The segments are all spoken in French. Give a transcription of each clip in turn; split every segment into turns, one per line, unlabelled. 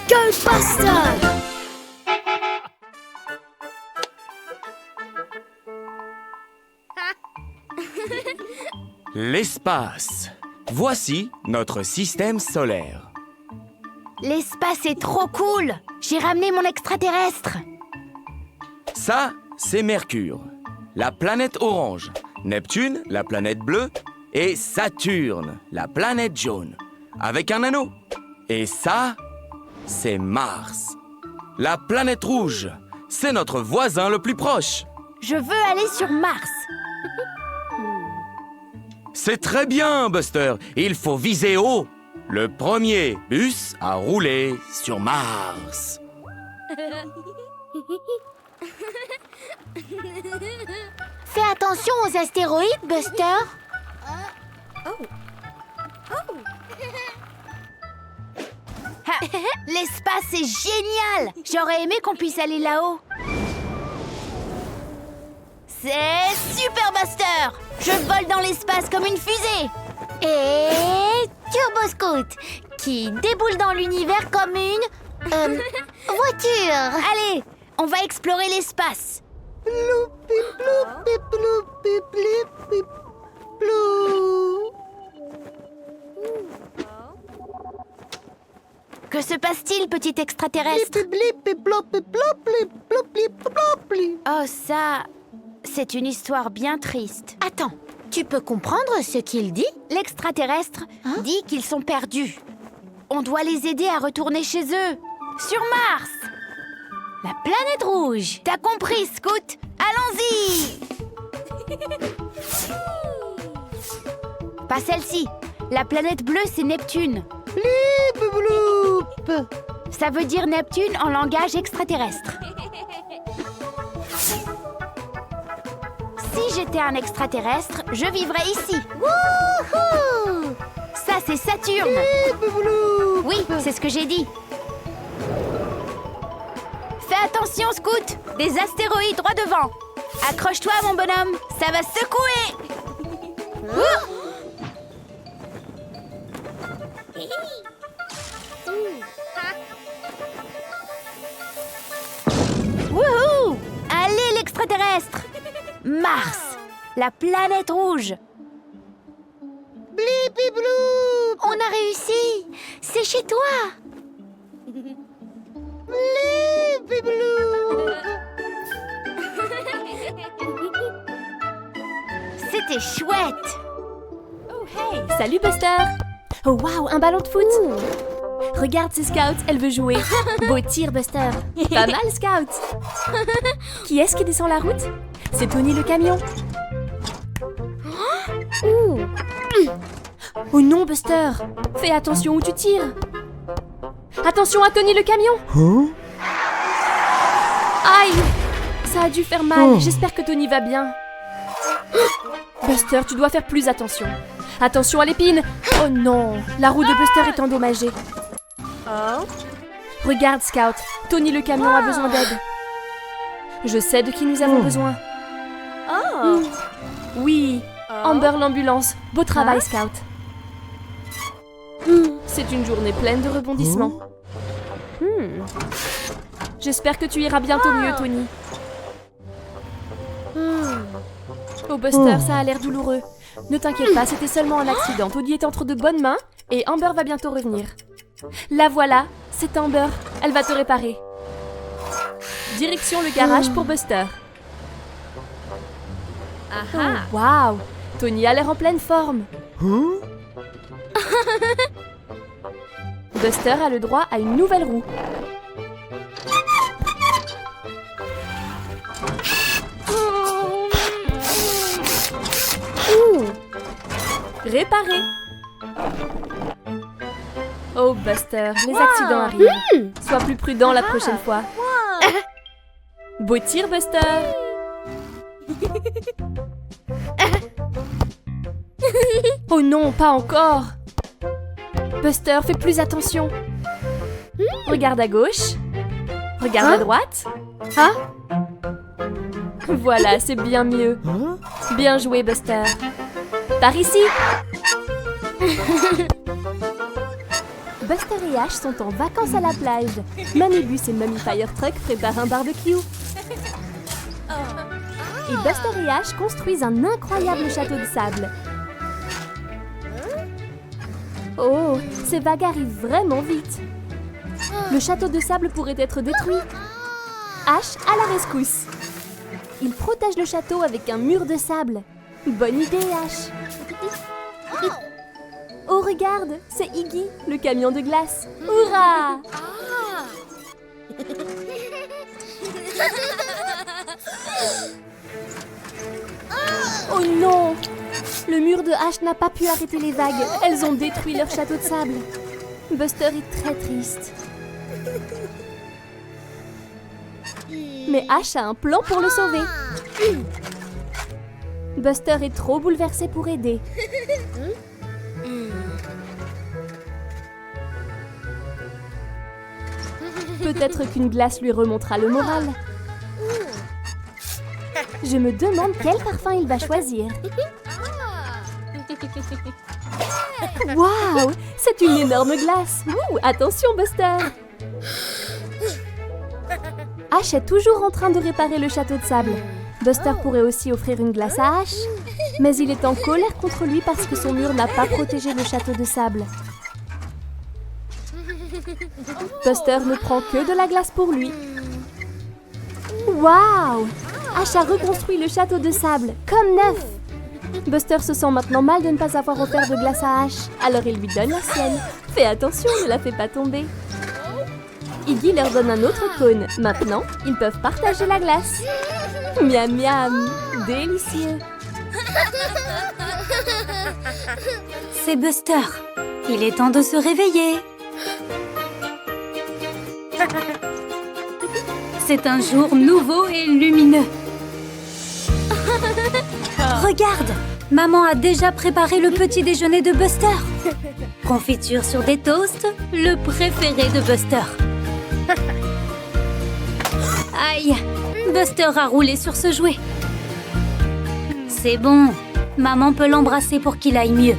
Ghostbusters!
L'espace. Voici notre système solaire.
L'espace est trop cool! J'ai ramené mon extraterrestre!
Ça, c'est Mercure, la planète orange, Neptune, la planète bleue, et Saturne, la planète jaune, avec un anneau. Et ça, c'est Mars. La planète rouge, c'est notre voisin le plus proche.
Je veux aller sur Mars!
C'est très bien, Buster. Il faut viser haut. Le premier bus à rouler sur Mars.
Fais attention aux astéroïdes, Buster! Ha, l'espace est génial! J'aurais aimé qu'on puisse aller là-haut. C'est super, Buster! Je vole dans l'espace comme une fusée! Et Turbo Scout, qui déboule dans l'univers comme une... voiture! Allez, on va explorer l'espace! Que se passe-t-il, petit extraterrestre? Oh, ça... c'est une histoire bien triste. Attends, tu peux comprendre ce qu'il dit? L'extraterrestre dit qu'ils sont perdus. On doit les aider à retourner chez eux. Sur Mars! La planète rouge! T'as compris, Scout? Allons-y! Pas celle-ci. La planète bleue, c'est Neptune. Ça veut dire Neptune en langage extraterrestre. Si j'étais un extraterrestre, je vivrais ici. Wouhou! Ça, c'est Saturne. Oui, c'est ce que j'ai dit. Fais attention, Scout. Des astéroïdes droit devant. Accroche-toi, mon bonhomme. Ça va secouer. Wouhou! Allez, l'extraterrestre! Mars, la planète rouge. Blippi blou! On a réussi! C'est chez toi! Blippi blou! C'était chouette!
Oh hey! Salut Buster! Oh waouh, un ballon de foot! Regarde ces scouts, elle veut jouer. Beau tir, Buster. Pas mal, Scout. Qui est-ce qui descend la route? C'est Tony le camion. Oh non, Buster. Fais attention où tu tires. Attention à Tony le camion. Aïe! Ça a dû faire mal. J'espère que Tony va bien. Buster, tu dois faire plus attention. Attention à l'épine. Oh non, la roue de Buster est endommagée. Regarde, Scout, Tony le camion a besoin d'aide. Je sais de qui nous avons besoin. Oui, Amber l'ambulance. Beau travail, Scout. C'est une journée pleine de rebondissements. J'espère que tu iras bientôt mieux, Tony. Oh, Buster, ça a l'air douloureux. Ne t'inquiète pas, c'était seulement un accident. Tony est entre de bonnes mains et Amber va bientôt revenir. La voilà, c'est Amber. Elle va te réparer. Direction le garage pour Buster. Oh, waouh! Tony a l'air en pleine forme. Buster a le droit à une nouvelle roue. Réparé. Oh Buster, les accidents arrivent. Sois plus prudent la prochaine fois. Beau tir, Buster. Oh non, pas encore. Buster, fais plus attention. Regarde à gauche. Regarde à droite. Voilà, c'est bien mieux. Bien joué, Buster. Par ici. Buster et Ash sont en vacances à la plage. Mamibus et Mummy Firetruck préparent un barbecue. Et Buster et Ash construisent un incroyable château de sable. Oh, ces vagues arrivent vraiment vite. Le château de sable pourrait être détruit. Ash à la rescousse. Il protège le château avec un mur de sable. Bonne idée, Ash. Oh, regarde, c'est Iggy, le camion de glace. Hurrah! Oh non! Le mur de Ash n'a pas pu arrêter les vagues. Elles ont détruit leur château de sable. Buster est très triste. Mais Ash a un plan pour le sauver. Buster est trop bouleversé pour aider. Peut-être qu'une glace lui remontera le moral. Je me demande quel parfum il va choisir. Waouh! C'est une énorme glace! Ouh, attention, Buster! Ash est toujours en train de réparer le château de sable. Buster pourrait aussi offrir une glace à Ash, mais il est en colère contre lui parce que son mur n'a pas protégé le château de sable. Buster ne prend que de la glace pour lui. Waouh! Ash a reconstruit le château de sable, comme neuf! Buster se sent maintenant mal de ne pas avoir offert de glace à Ash, alors il lui donne la sienne. Fais attention, ne la fais pas tomber. Iggy leur donne un autre cône. Maintenant, ils peuvent partager la glace. Miam miam, délicieux.
C'est Buster. Il est temps de se réveiller. C'est un jour nouveau et lumineux. Regarde, maman a déjà préparé le petit déjeuner de Buster. Confiture sur des toasts, le préféré de Buster. Aïe, Buster a roulé sur ce jouet. C'est bon, maman peut l'embrasser pour qu'il aille mieux.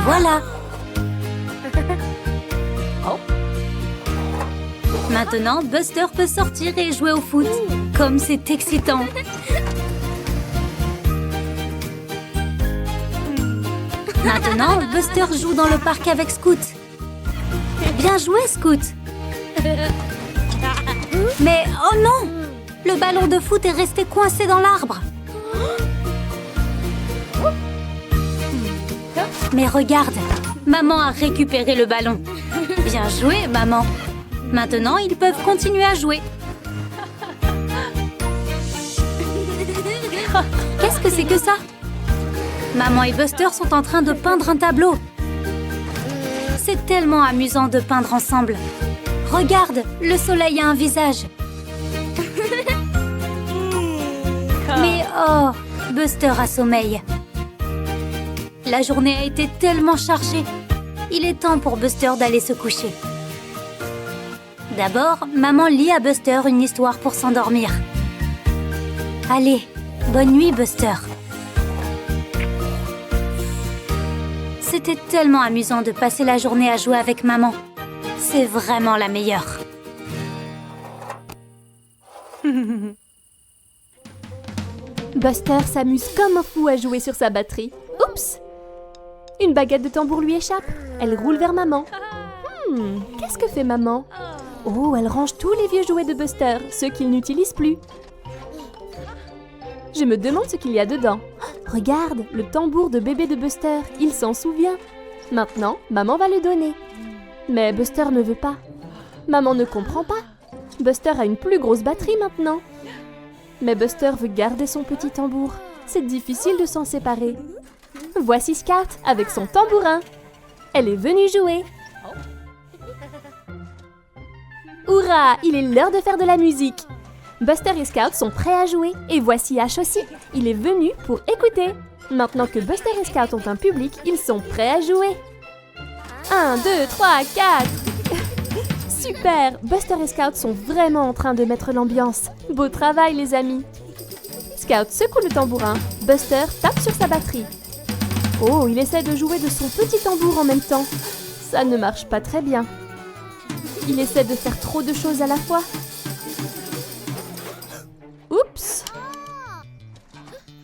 Voilà. Maintenant, Buster peut sortir et jouer au foot. Comme c'est excitant. Maintenant, Buster joue dans le parc avec Scoot. Bien joué, Scoot. Mais oh non! Le ballon de foot est resté coincé dans l'arbre. Mais regarde, maman a récupéré le ballon. Bien joué, maman. Maintenant, ils peuvent continuer à jouer. Qu'est-ce que c'est que ça? Maman et Buster sont en train de peindre un tableau. C'est tellement amusant de peindre ensemble. Regarde, le soleil a un visage. Mais oh, Buster a sommeil. La journée a été tellement chargée. Il est temps pour Buster d'aller se coucher. D'abord, maman lit à Buster une histoire pour s'endormir. Allez, bonne nuit, Buster. C'était tellement amusant de passer la journée à jouer avec maman. C'est vraiment la meilleure.
Buster s'amuse comme un fou à jouer sur sa batterie. Oups! Une baguette de tambour lui échappe. Elle roule vers maman. Qu'est-ce que fait maman? Oh, elle range tous les vieux jouets de Buster, ceux qu'il n'utilise plus. Je me demande ce qu'il y a dedans. Regarde, le tambour de bébé de Buster, il s'en souvient. Maintenant, maman va le donner. Mais Buster ne veut pas. Maman ne comprend pas. Buster a une plus grosse batterie maintenant. Mais Buster veut garder son petit tambour. C'est difficile de s'en séparer. Voici Scout avec son tambourin. Elle est venue jouer. Hurrah! Il est l'heure de faire de la musique. Buster et Scout sont prêts à jouer. Et voici Ash aussi. Il est venu pour écouter. Maintenant que Buster et Scout ont un public, ils sont prêts à jouer. 1, 2, 3, 4. Super! Buster et Scout sont vraiment en train de mettre l'ambiance. Beau travail, les amis. Scout secoue le tambourin. Buster tape sur sa batterie. Oh, il essaie de jouer de son petit tambour en même temps. Ça ne marche pas très bien. Il essaie de faire trop de choses à la fois. Oups!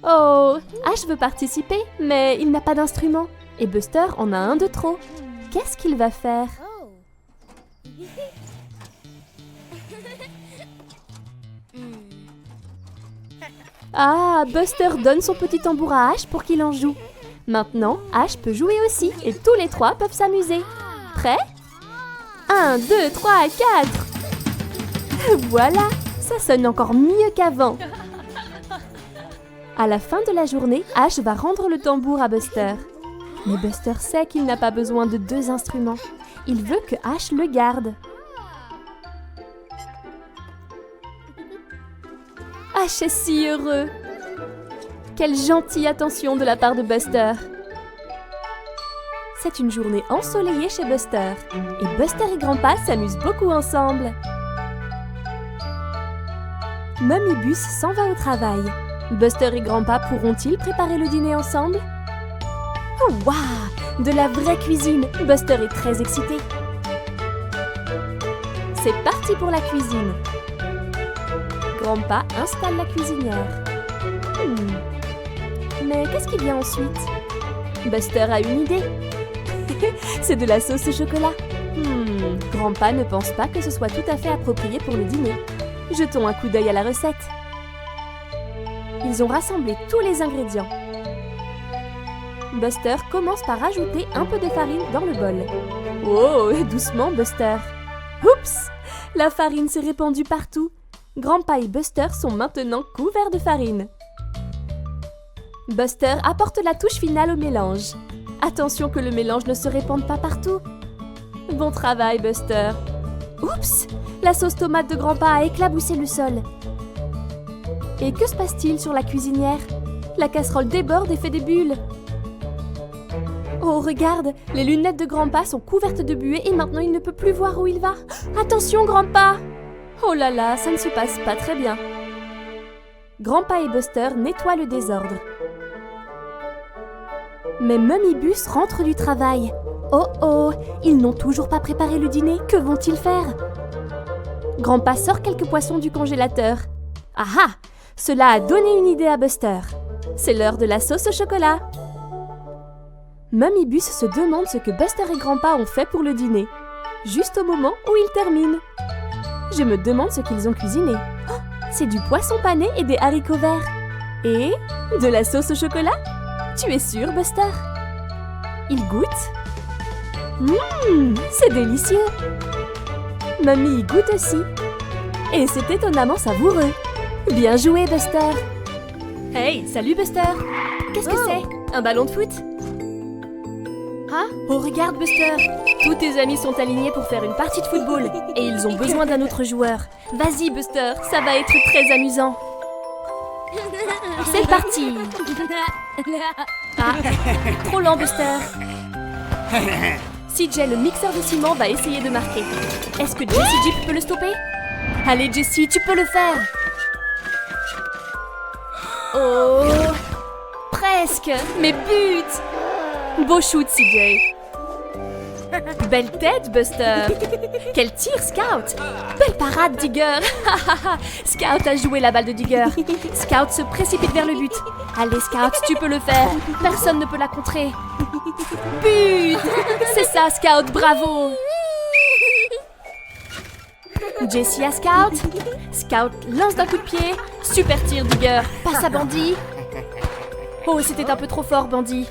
Oh, Ash veut participer, mais il n'a pas d'instrument. Et Buster en a un de trop. Qu'est-ce qu'il va faire? Ah, Buster donne son petit tambour à Ash pour qu'il en joue. Maintenant, Ash peut jouer aussi et tous les trois peuvent s'amuser. Prêt? 1, 2, 3, 4. Voilà, ça sonne encore mieux qu'avant. À la fin de la journée, Ash va rendre le tambour à Buster. Mais Buster sait qu'il n'a pas besoin de 2 instruments. Il veut que Ash le garde. Ash est si heureux. Quelle gentille attention de la part de Buster. C'est une journée ensoleillée chez Buster. Et Buster et Grandpa s'amusent beaucoup ensemble. Mummy Bus s'en va au travail. Buster et Grandpa pourront-ils préparer le dîner ensemble? Oh, waouh! De la vraie cuisine! Buster est très excité. C'est parti pour la cuisine. Grandpa installe la cuisinière. Mais qu'est-ce qui vient ensuite? Buster a une idée. C'est de la sauce au chocolat. Grandpa ne pense pas que ce soit tout à fait approprié pour le dîner. Jetons un coup d'œil à la recette. Ils ont rassemblé tous les ingrédients. Buster commence par ajouter un peu de farine dans le bol. Oh, doucement Buster. Oups! La farine s'est répandue partout. Grandpa et Buster sont maintenant couverts de farine. Buster apporte la touche finale au mélange. Attention que le mélange ne se répande pas partout. Bon travail, Buster. Oups! La sauce tomate de Grandpa a éclaboussé le sol. Et que se passe-t-il sur la cuisinière? La casserole déborde et fait des bulles. Oh, regarde! Les lunettes de Grandpa sont couvertes de buée et maintenant il ne peut plus voir où il va. Attention, Grandpa! Oh là là, ça ne se passe pas très bien. Grandpa et Buster nettoient le désordre. Mais Mummy Bus rentre du travail. Oh oh, ils n'ont toujours pas préparé le dîner, que vont-ils faire? Grandpa sort quelques poissons du congélateur. Ah ah! Cela a donné une idée à Buster. C'est l'heure de la sauce au chocolat. Mummy Bus se demande ce que Buster et Grandpa ont fait pour le dîner. Juste au moment où ils terminent. Je me demande ce qu'ils ont cuisiné. Oh, c'est du poisson pané et des haricots verts. Et de la sauce au chocolat? Tu es sûr, Buster? Il goûte. C'est délicieux. Mamie y goûte aussi. Et c'est étonnamment savoureux. Bien joué, Buster. Hey, salut, Buster. Qu'est-ce que c'est? Un ballon de foot? Hein? Oh, regarde, Buster. Tous tes amis sont alignés pour faire une partie de football. Et ils ont besoin d'un autre joueur. Vas-y, Buster, ça va être très amusant. C'est parti. Ah, trop lent, Buster. CJ, le mixeur de ciment, va essayer de marquer. Est-ce que Jessie Jeep peut le stopper? Allez, Jessie, tu peux le faire. Oh, presque, mais but. Beau shoot, CJ. Belle tête, Buster. Quel tir, Scout. Belle parade, Digger. Scout a joué la balle de Digger. Scout se précipite vers le but. Allez, Scout, tu peux le faire. Personne ne peut la contrer. But. C'est ça, Scout, bravo. Jessie à Scout. Scout lance d'un coup de pied. Super tir, Digger. Passe à Bandy. Oh, c'était un peu trop fort, Bandy.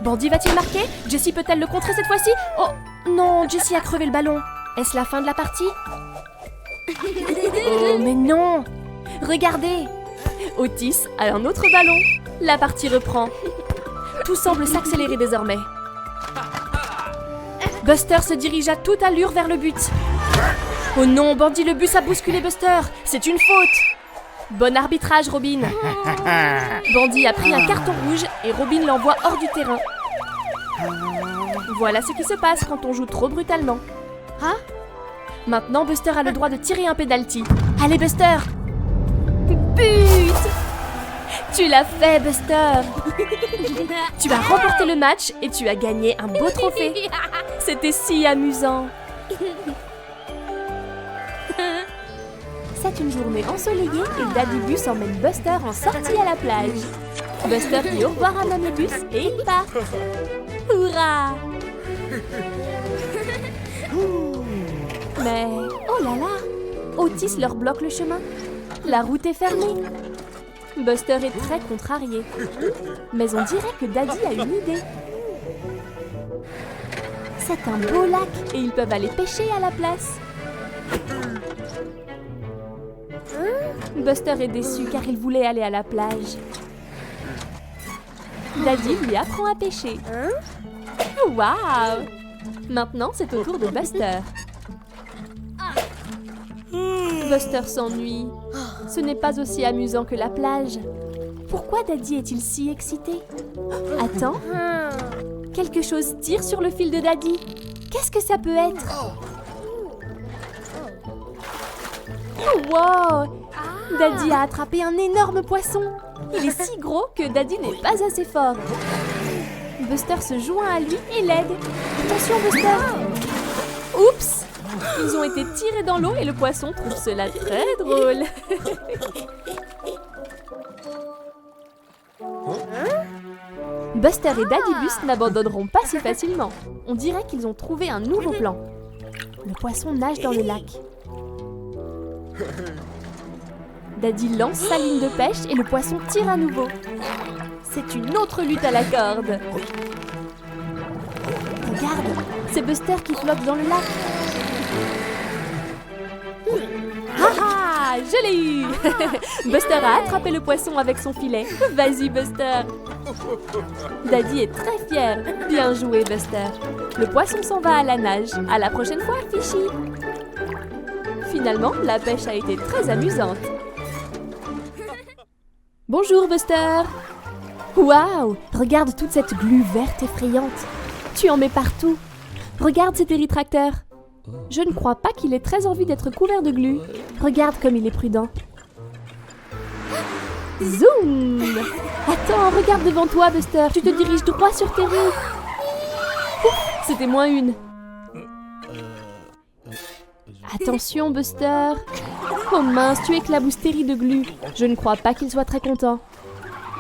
Bandy va-t-il marquer? Jessie peut-elle le contrer cette fois-ci? Oh non, Jessie a crevé le ballon. Est-ce la fin de la partie? Oh mais non! Regardez! Otis a un autre ballon. La partie reprend. Tout semble s'accélérer désormais. Buster se dirige à toute allure vers le but. Oh non, Bandy, le bus a bousculé Buster. C'est une faute. Bon arbitrage, Robin. Bandy a pris un carton rouge et Robin l'envoie hors du terrain. Voilà ce qui se passe quand on joue trop brutalement. Hein? Maintenant, Buster a le droit de tirer un penalty. Allez, Buster! But! Tu l'as fait, Buster. Tu as remporté le match et tu as gagné un beau trophée. C'était si amusant. C'est une journée ensoleillée et Daddy Bus emmène Buster en sortie à la plage. Buster dit au revoir à Mamie Bus et il part. Hurrah! Mais, oh là là! Otis leur bloque le chemin. La route est fermée. Buster est très contrarié. Mais on dirait que Daddy a une idée. C'est un beau lac et ils peuvent aller pêcher à la place. Buster est déçu car il voulait aller à la plage. Daddy lui apprend à pêcher. Waouh! Maintenant, c'est au tour de Buster. Buster s'ennuie. Ce n'est pas aussi amusant que la plage. Pourquoi Daddy est-il si excité? Attends. Quelque chose tire sur le fil de Daddy. Qu'est-ce que ça peut être? Oh, wow! Daddy a attrapé un énorme poisson. Il est si gros que Daddy n'est pas assez fort. Buster se joint à lui et l'aide. Attention, Buster! Oups! Ils ont été tirés dans l'eau et le poisson trouve cela très drôle. Buster et Daddy Bus n'abandonneront pas si facilement. On dirait qu'ils ont trouvé un nouveau plan. Le poisson nage dans le lac. Daddy lance sa ligne de pêche et le poisson tire à nouveau. C'est une autre lutte à la corde. Regarde, c'est Buster qui flotte dans le lac. Ah, je l'ai eu! Buster a attrapé le poisson avec son filet. Vas-y, Buster! Daddy est très fier. Bien joué, Buster. Le poisson s'en va à la nage. À la prochaine fois, Fishy! Finalement, la pêche a été très amusante. Bonjour, Buster! Waouh! Regarde toute cette glu verte effrayante. Tu en mets partout. Regarde cetéritracteur. Je ne crois pas qu'il ait très envie d'être couvert de glu. Regarde comme il est prudent. Zoom! Attends, regarde devant toi, Buster. Tu te diriges droit sur Terry. Ouf, c'était moins une. Attention, Buster. Oh mince, tu éclabousses Terry de glu. Je ne crois pas qu'il soit très content.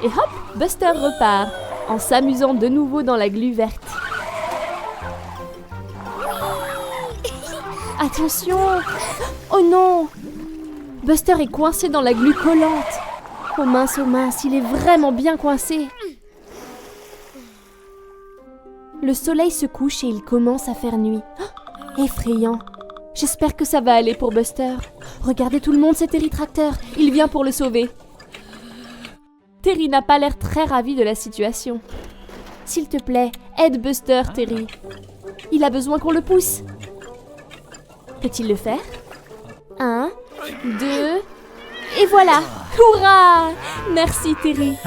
Et hop, Buster repart, en s'amusant de nouveau dans la glu verte. Attention! Oh non! Buster est coincé dans la glu collante. Oh mince, il est vraiment bien coincé. Le soleil se couche et il commence à faire nuit. Oh, effrayant. J'espère que ça va aller pour Buster. Regardez tout le monde, c'est Terry Tracteur. Il vient pour le sauver. Terry n'a pas l'air très ravi de la situation. S'il te plaît, aide Buster, Terry. Il a besoin qu'on le pousse. Peut-il le faire? 1, 2, et voilà! Hurrah! Merci, Terry.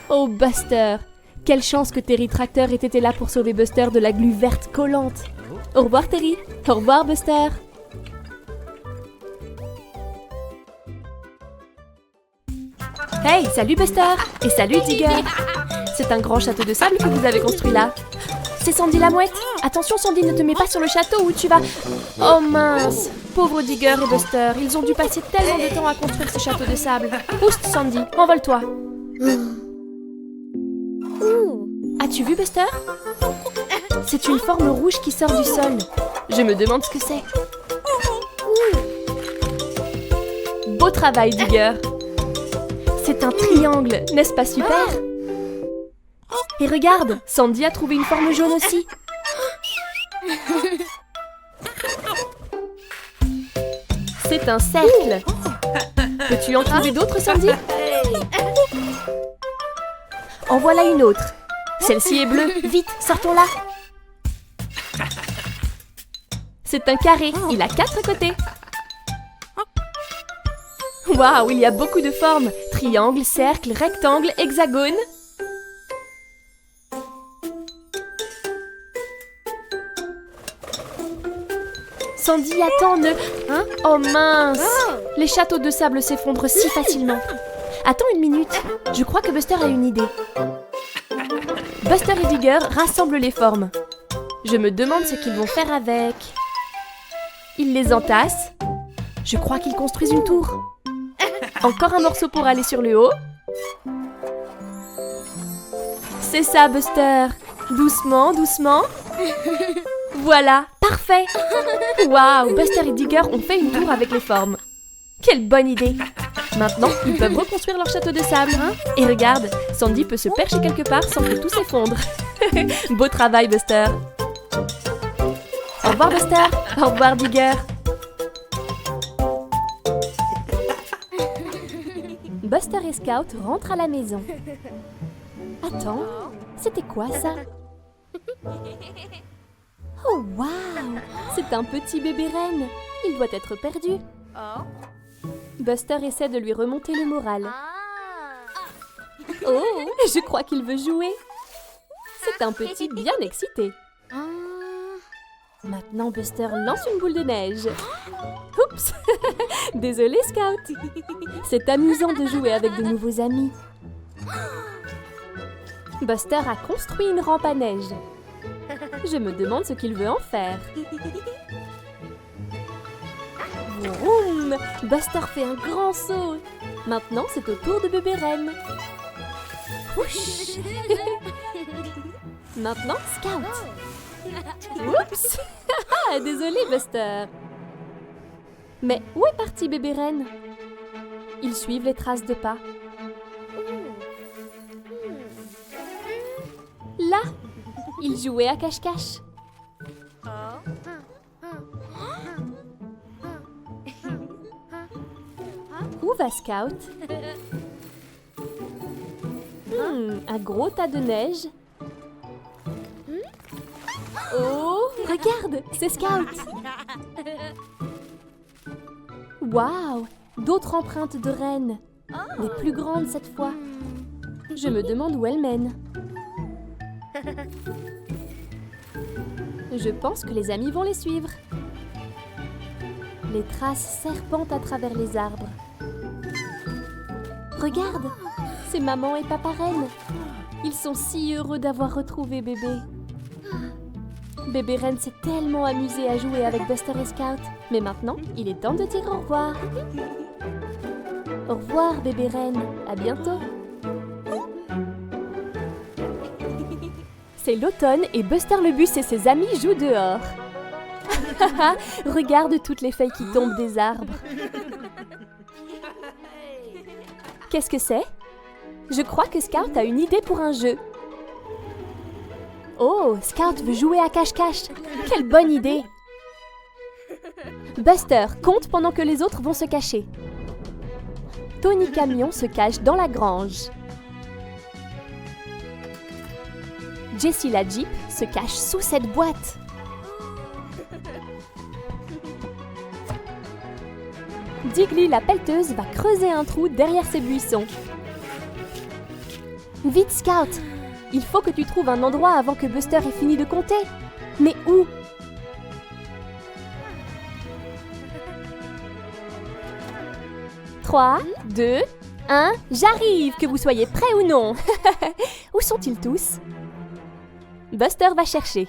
Oh, Buster. Quelle chance que Terry Tracteur ait été là pour sauver Buster de la glu verte collante. Au revoir, Terry. Au revoir, Buster. Hey, salut Buster. Et salut Digger. C'est un grand château de sable que vous avez construit là. C'est Sandy la mouette. Attention Sandy, ne te mets pas sur le château où tu vas... Oh mince. Pauvre Digger et Buster, ils ont dû passer tellement de temps à construire ce château de sable. Pousse Sandy, envole-toi. As-tu vu Buster? C'est une forme rouge qui sort du sol. Je me demande ce que c'est. Beau travail Digger. C'est un triangle, n'est-ce pas super? Et regarde, Sandy a trouvé une forme jaune aussi. C'est un cercle. Peux-tu en trouver d'autres, Sandy? En voilà une autre. Celle-ci est bleue. Vite, sortons-la. C'est un carré. Il a 4 côtés. Waouh, il y a beaucoup de formes. Triangle, cercle, rectangle, hexagone. Sandy, attends, ne... Hein? Oh mince! Les châteaux de sable s'effondrent si facilement. Attends une minute. Je crois que Buster a une idée. Buster et Digger rassemblent les formes. Je me demande ce qu'ils vont faire avec... Ils les entassent. Je crois qu'ils construisent une tour. Encore un morceau pour aller sur le haut. C'est ça, Buster. Doucement, doucement. Voilà, parfait. Waouh, Buster et Digger ont fait une tour avec les formes. Quelle bonne idée. Maintenant, ils peuvent reconstruire leur château de sable. Et regarde, Sandy peut se percher quelque part sans que tout s'effondre. Beau travail, Buster. Au revoir, Buster. Au revoir, Digger. Buster et Scout rentrent à la maison. Attends, c'était quoi ça? Oh waouh! C'est un petit bébé renne. Il doit être perdu. Buster essaie de lui remonter le moral. Oh, je crois qu'il veut jouer. C'est un petit bien excité. Maintenant, Buster lance une boule de neige. Oups! Désolé, Scout. C'est amusant de jouer avec de nouveaux amis. Buster a construit une rampe à neige. Je me demande ce qu'il veut en faire. Vroom! Buster fait un grand saut. Maintenant, c'est au tour de bébé Renne. Whoosh! Maintenant, Scout. Oups! Désolé, Buster. Mais où est parti bébé Renne? Ils suivent les traces de pas. Là, ils jouaient à cache-cache. Où va Scout? Un gros tas de neige. Oh, regarde, c'est Scout. Waouh, d'autres empreintes de rennes. Les plus grandes cette fois. Je me demande où elles mènent. Je pense que les amis vont les suivre. Les traces serpentent à travers les arbres. Regarde, c'est maman et papa Renne. Ils sont si heureux d'avoir retrouvé bébé. Bébé Renne s'est tellement amusé à jouer avec Buster et Scout. Mais maintenant, il est temps de dire au revoir. Au revoir, bébé Renne. À bientôt. C'est l'automne et Buster le bus et ses amis jouent dehors. Regarde toutes les feuilles qui tombent des arbres. Qu'est-ce que c'est? Je crois que Scout a une idée pour un jeu. Oh, Scout veut jouer à cache-cache. Quelle bonne idée! Buster compte pendant que les autres vont se cacher. Tony Camion se cache dans la grange. Jessie la Jeep se cache sous cette boîte. Diggly la pelleteuse va creuser un trou derrière ses buissons. Vite, Scout! Il faut que tu trouves un endroit avant que Buster ait fini de compter. Mais où? « 3, 2, 1, j'arrive, que vous soyez prêts ou non. » Où sont-ils tous? Buster va chercher.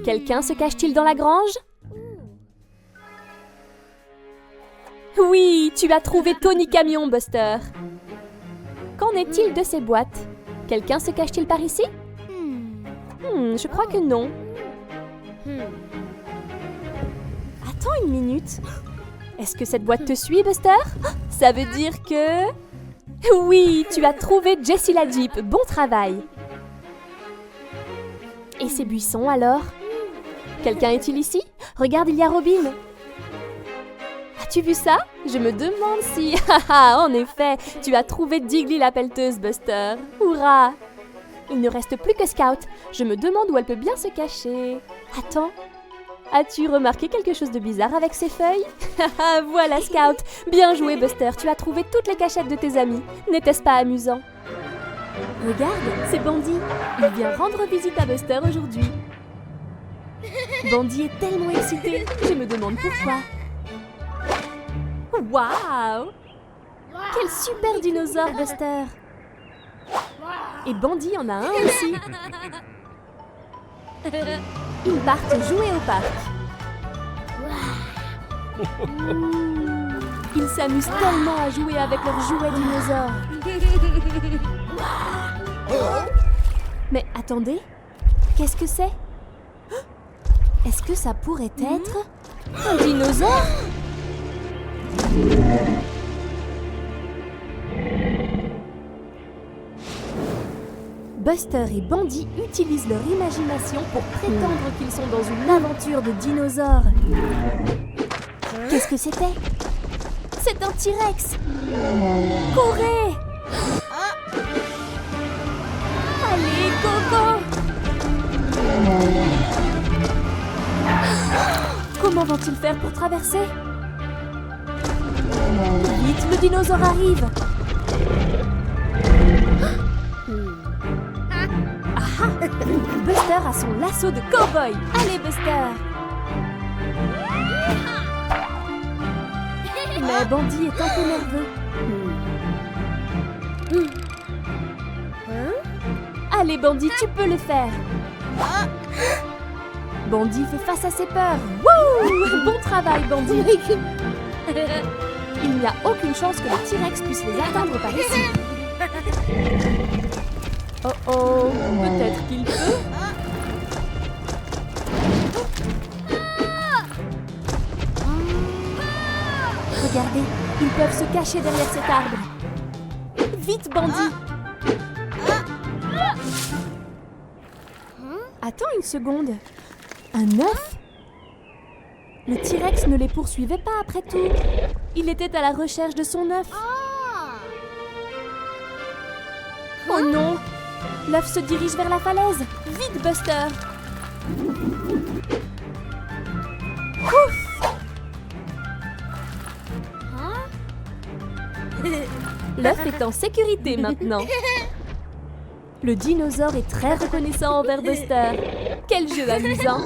Quelqu'un se cache-t-il dans la grange? Oui, tu as trouvé Tony Camion, Buster. Qu'en est-il de ces boîtes? Quelqu'un se cache-t-il par ici? Je crois que non. Attends une minute. Est-ce que cette boîte te suit, Buster? Ça veut dire que... Oui, tu as trouvé Jessie la Jeep. Bon travail. Et ces buissons, alors? Quelqu'un est-il ici? Regarde, il y a Robin. As-tu vu ça? Je me demande si... En effet, tu as trouvé Diggly la pelleteuse, Buster. Hourra! Il ne reste plus que Scout. Je me demande où elle peut bien se cacher. Attends. As-tu remarqué quelque chose de bizarre avec ces feuilles? Voilà, Scout. Bien joué, Buster. Tu as trouvé toutes les cachettes de tes amis. N'était-ce pas amusant? Regarde, c'est Bandy. Il vient rendre visite à Buster aujourd'hui. Bandy est tellement excité. Je me demande pourquoi. Waouh! Quel super dinosaure, Buster! Et Bandy en a un aussi. Ils partent jouer au parc. Ils s'amusent tellement à jouer avec leurs jouets dinosaures. Mais attendez, qu'est-ce que c'est? Est-ce que ça pourrait être un dinosaure? Buster et Bandy utilisent leur imagination pour prétendre qu'ils sont dans une aventure de dinosaures. Qu'est-ce que c'était? C'est un T-Rex! Courez! Allez, Coco! Comment vont-ils faire pour traverser? Vite, le dinosaure arrive! Ah! Buster a son lasso de cow-boy! Allez, Buster! Mais Bandy est un peu nerveux. Allez, Bandy, tu peux le faire! Bandy fait face à ses peurs. Wouh! Bon travail, Bandy! Il n'y a aucune chance que le T-Rex puisse les atteindre par ici. Oh oh, peut-être qu'il peut. Regardez, ils peuvent se cacher derrière cet arbre. Vite, Bandy! Attends une seconde. Un œuf? Le T-Rex ne les poursuivait pas après tout. Il était à la recherche de son œuf. Oh non! L'œuf se dirige vers la falaise. Vite, Buster! Ouf! L'œuf est en sécurité maintenant. Le dinosaure est très reconnaissant envers Buster. Quel jeu amusant!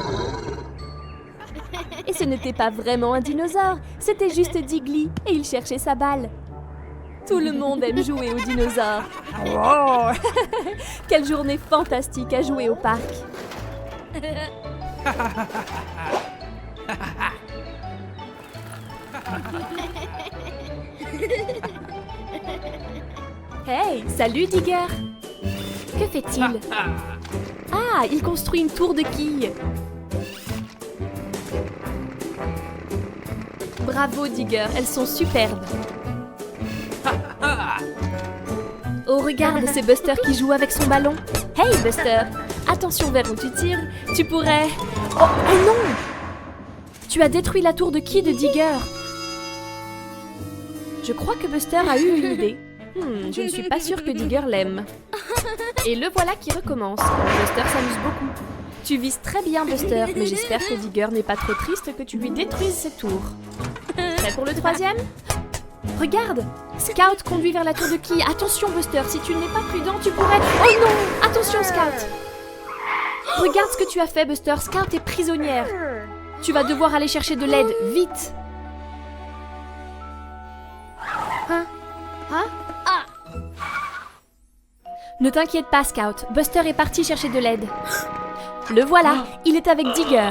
Et ce n'était pas vraiment un dinosaure, c'était juste Diggly et il cherchait sa balle. Tout le monde aime jouer aux dinosaures. Oh quelle journée fantastique à jouer au parc. Hey, salut Digger! Que fait-il? Ah, il construit une tour de quilles. Bravo Digger, elles sont superbes. Oh regarde, c'est Buster qui joue avec son ballon. Hey Buster, attention vers où tu tires, tu pourrais... Oh non! Tu as détruit la tour de quilles de Digger. Je crois que Buster a eu une idée. Je ne suis pas sûre que Digger l'aime. Et le voilà qui recommence. Buster s'amuse beaucoup. Tu vises très bien Buster, mais j'espère que Digger n'est pas trop triste que tu lui détruises ses tours. Prêt pour le troisième? Regarde! Scout conduit vers la tour de quilles. Attention Buster, si tu n'es pas prudent, tu pourrais... Oh non! Attention Scout! Regarde ce que tu as fait Buster, Scout est prisonnière. Tu vas devoir aller chercher de l'aide, vite! Ne t'inquiète pas, Scout. Buster est parti chercher de l'aide. Le voilà, il est avec Digger.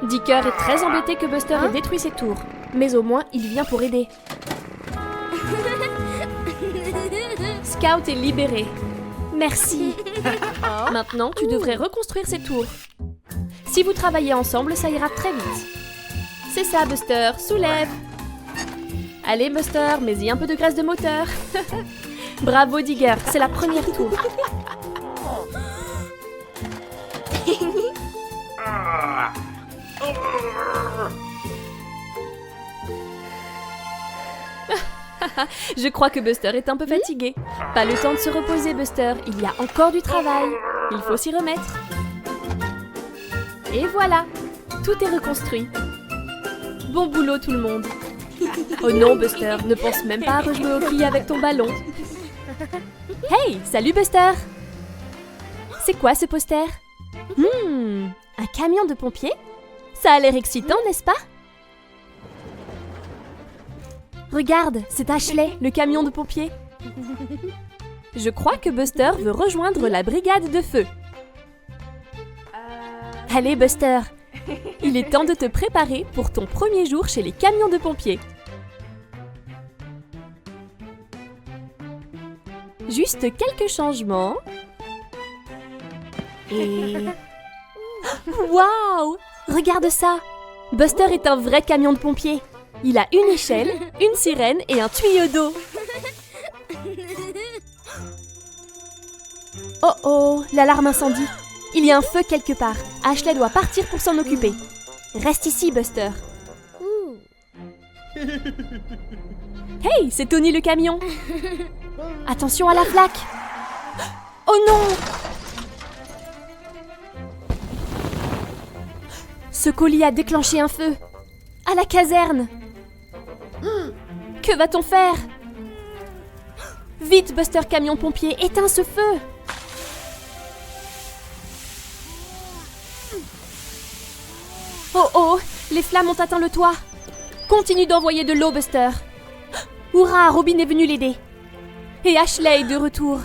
Digger est très embêté que Buster ait détruit ses tours. Mais au moins, il vient pour aider. Scout est libéré. Merci. Maintenant, tu devrais reconstruire ses tours. Si vous travaillez ensemble, ça ira très vite. C'est ça, Buster. Soulève. Allez, Buster, mets-y un peu de graisse de moteur. Bravo, Digger. C'est la première tour. Je crois que Buster est un peu fatigué. Pas le temps de se reposer, Buster. Il y a encore du travail. Il faut s'y remettre. Et voilà. Tout est reconstruit. Bon boulot, tout le monde. Oh non, Buster, ne pense même pas à rejouer au quilles avec ton ballon. Hey, salut Buster! C'est quoi ce poster? Un camion de pompiers? Ça a l'air excitant, n'est-ce pas? Regarde, c'est Ashley, le camion de pompiers. Je crois que Buster veut rejoindre la brigade de feu. Allez, Buster, il est temps de te préparer pour ton premier jour chez les camions de pompiers. Juste quelques changements. Et... Waouh! Regarde ça! Buster est un vrai camion de pompiers. Il a une échelle, une sirène et un tuyau d'eau. Oh oh, l'alarme incendie. Il y a un feu quelque part. Ashley doit partir pour s'en occuper. Reste ici, Buster. Hey, c'est Tony le camion. Attention à la flaque. Oh non! Ce colis a déclenché un feu. À la caserne. Que va-t-on faire? Vite, Buster camion pompier, éteins ce feu. Oh oh, les flammes ont atteint le toit. Continue d'envoyer de l'eau, Buster. Hurrah, Robin est venu l'aider. Et Ashley est de retour.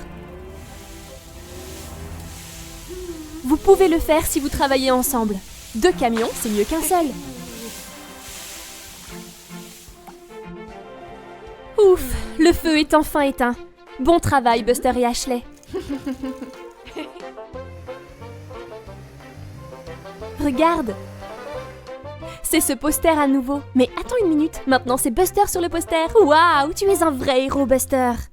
Vous pouvez le faire si vous travaillez ensemble. 2 camions, c'est mieux qu'un seul. Ouf, le feu est enfin éteint. Bon travail, Buster et Ashley. Regarde. C'est ce poster à nouveau. Mais attends une minute, maintenant c'est Buster sur le poster. Waouh, tu es un vrai héros, Buster.